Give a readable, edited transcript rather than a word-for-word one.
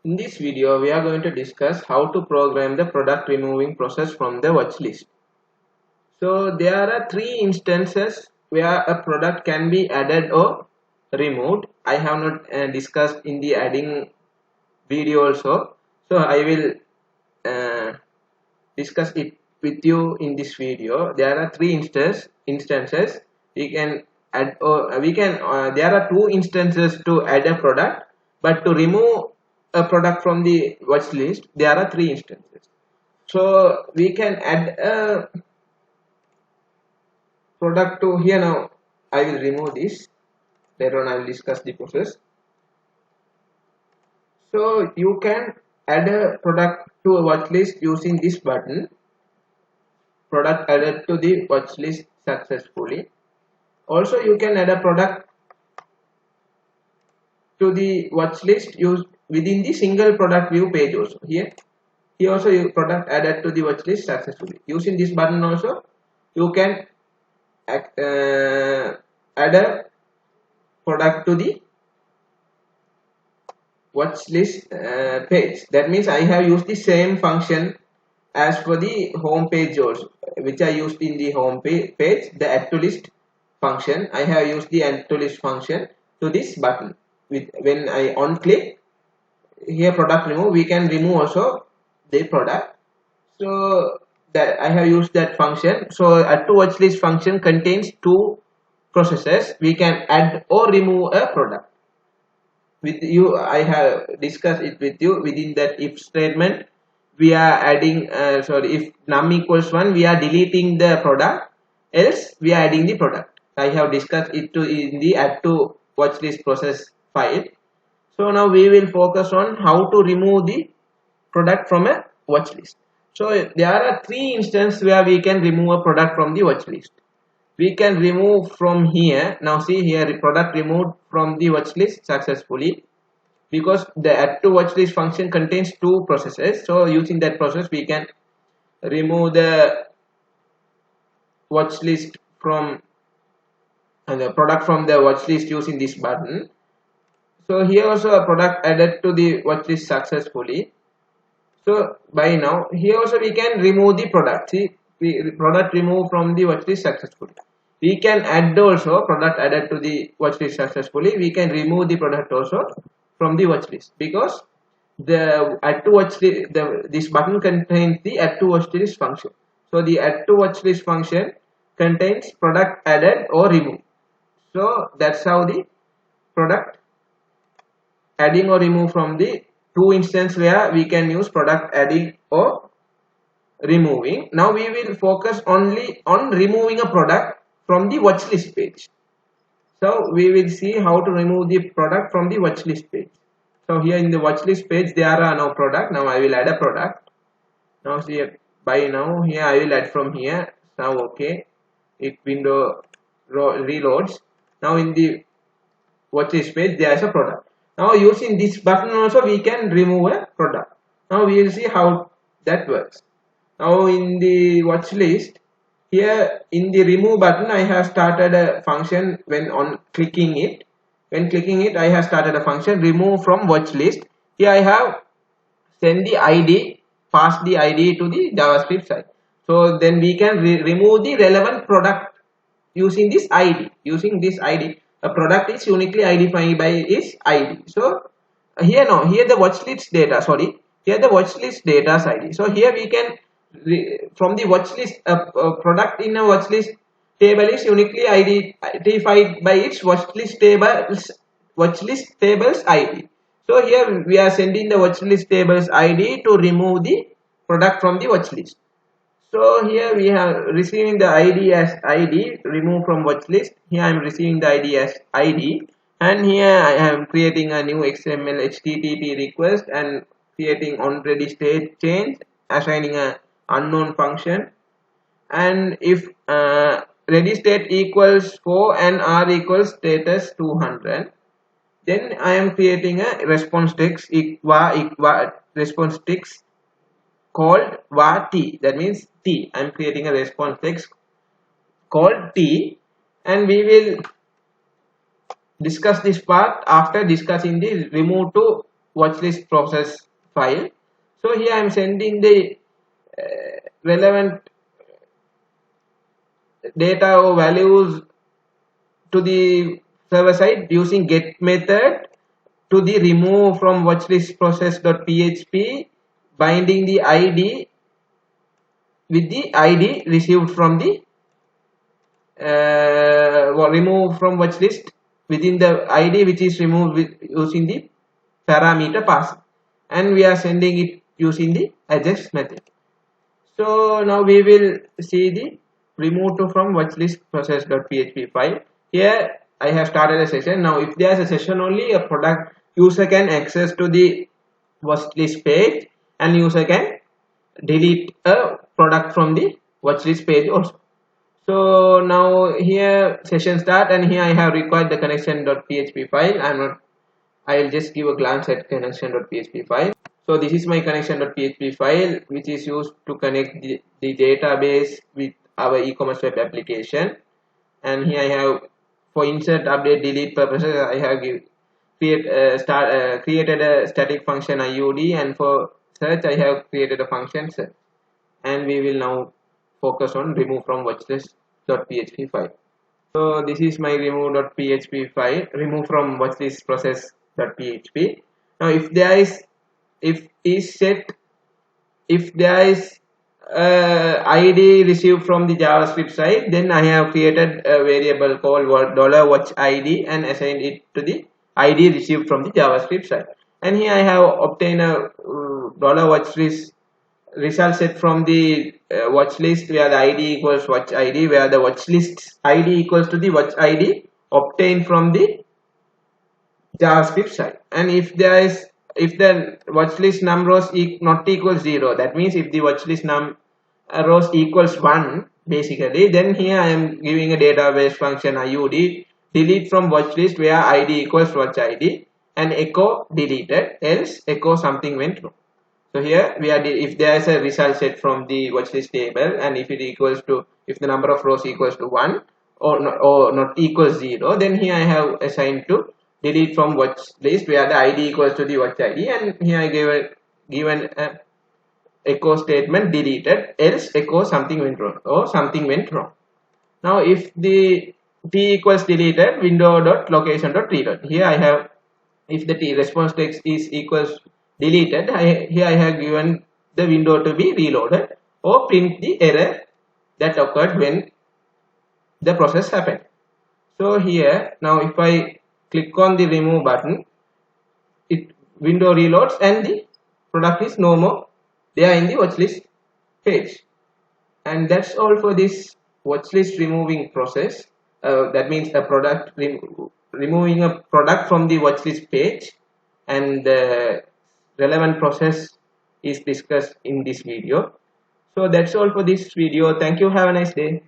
In this video, we are going to discuss how to program the product removing process from the watch list. So there are three instances where a product can be added or removed. I have not discussed in the adding video also. So I will uh, discuss it with you in this video. There are three instances we can add, or we can there are two instances to add a product, but to remove a product from the watch list there are three instances. So we can add a product to here. Now I will remove this. Later on I will discuss the process. So you can add a product to a watch list using this button, product added to the watch list successfully. Also you can add a product to the watch list used within the single product view page also. Here also you product added to the watch list successfully. Using this button also you can add a product to the watch list page. That means I have used the same function as for the home page also, which I used in the home page, the add to list function. I have used the add to list function to this button. With when I on click here product remove, we can remove also the product. So that I have used that function. So add to watch list function contains two processes. We can add or remove a product. With you I have discussed it with you. Within that if statement we are adding if num equals 1 we are deleting the product, else we are adding the product. I have discussed it to in the add to watch list process file. So now we will focus on how to remove the product from a watch list. So there are three instances where we can remove a product from the watch list. We can remove from here. Now see here product removed from the watch list successfully, because the add to watch list function contains two processes. So using that process we can remove the watch list from the product from the watch list using this button. So here also a product added to the watch list successfully. So by now here also we can remove the product. See, product removed from the watch list successfully. We can add also product added to the watch list successfully. We can remove the product also from the watch list, because the add to watch list, this button contains the add to watch list function. So the add to watch list function contains product added or removed. So that's how the product adding or remove from the two instances where we can use product adding or removing. Now we will focus only on removing a product from the watch list page. So we will see how to remove the product from the watch list page. So here in the watch list page there are no product. Now I will add a product. Now see by now here I will add from here. Now okay, if window reloads, now in the watch list page there is a product. Now using this button also we can remove a product. Now we will see how that works. Now in the watch list, here in the remove button I have started a function. When on clicking it, I have started a function remove from watch list. Here I have send the ID, pass the ID to the JavaScript side. So then we can remove the relevant product using this ID. Using this ID, a product is uniquely identified by its ID. So here now, here the watch list data. Sorry, here the watch list data's ID. So here we can from the watch list, product in a watch list table is uniquely identified by its watch list table's ID. So here we are sending the watch list table's ID to remove the product from the watch list. So here we are receiving the ID as ID, remove from watch list. Here I am receiving the ID as ID, and here I am creating a new XML HTTP request and creating on ready state change, assigning a unknown function. And if ready state equals 4 and R equals status 200, then I am creating a response text response text called var t. That means t. I am creating a response text called t, and we will discuss this part after discussing the remove to watchlist process file. So here I am sending the relevant data or values to the server side using get method to the remove from watchlist process.php, binding the id with the id received from the remove from watchlist within the id which is removed with using the parameter pass, and we are sending it using the adjust method. So now we will see the remove to from watchlist process.php file. Here I have started a session. Now if there is a session only, a product user can access to the watchlist page, and user can delete a product from the watchlist page also. So now here session start, and here I have required the connection.php file. I'll just give a glance at connection.php file. So this is my connection.php file, which is used to connect the database with our e-commerce web application. And here I have, for insert, update, delete purposes, I have created a static function IUD, and for search I have created a function search. And we will now focus on remove from watchlist.php file. So this is my remove.php file, remove from watchlist process.php. Now if there is, if there is id received from the JavaScript side, then I have created a variable called $watch id and assigned it to the id received from the JavaScript side. And here I have obtained a $watch result set from the watch list, where the id equals watch id, where the watch list id equals to the watch id obtained from the JavaScript side. And if the watch list num rows not equals 0, that means if the watch list num rows equals 1 basically, then here I am giving a database function IUD delete from watch list, where id equals watch id, and echo deleted, else echo something went wrong. So here we are, if there is a result set from the watchlist table, and if it equals to, if the number of rows equals to 1 or not equals 0, then here I have assigned to delete from watch list, where the id equals to the watch id, and here I given a echo statement deleted, else echo something went wrong or something went wrong. Now if the t equals deleted, window.location.reload, here I have, if the t response text is equals deleted, here I have given the window to be reloaded, or print the error that occurred when the process happened. So here now if I click on the remove button, it window reloads and the product is no more there in the watchlist page. And that's all for this watchlist removing process. That means a product removing a product from the watchlist page, and the relevant process is discussed in this video. So that's all for this video. Thank you. Have a nice day.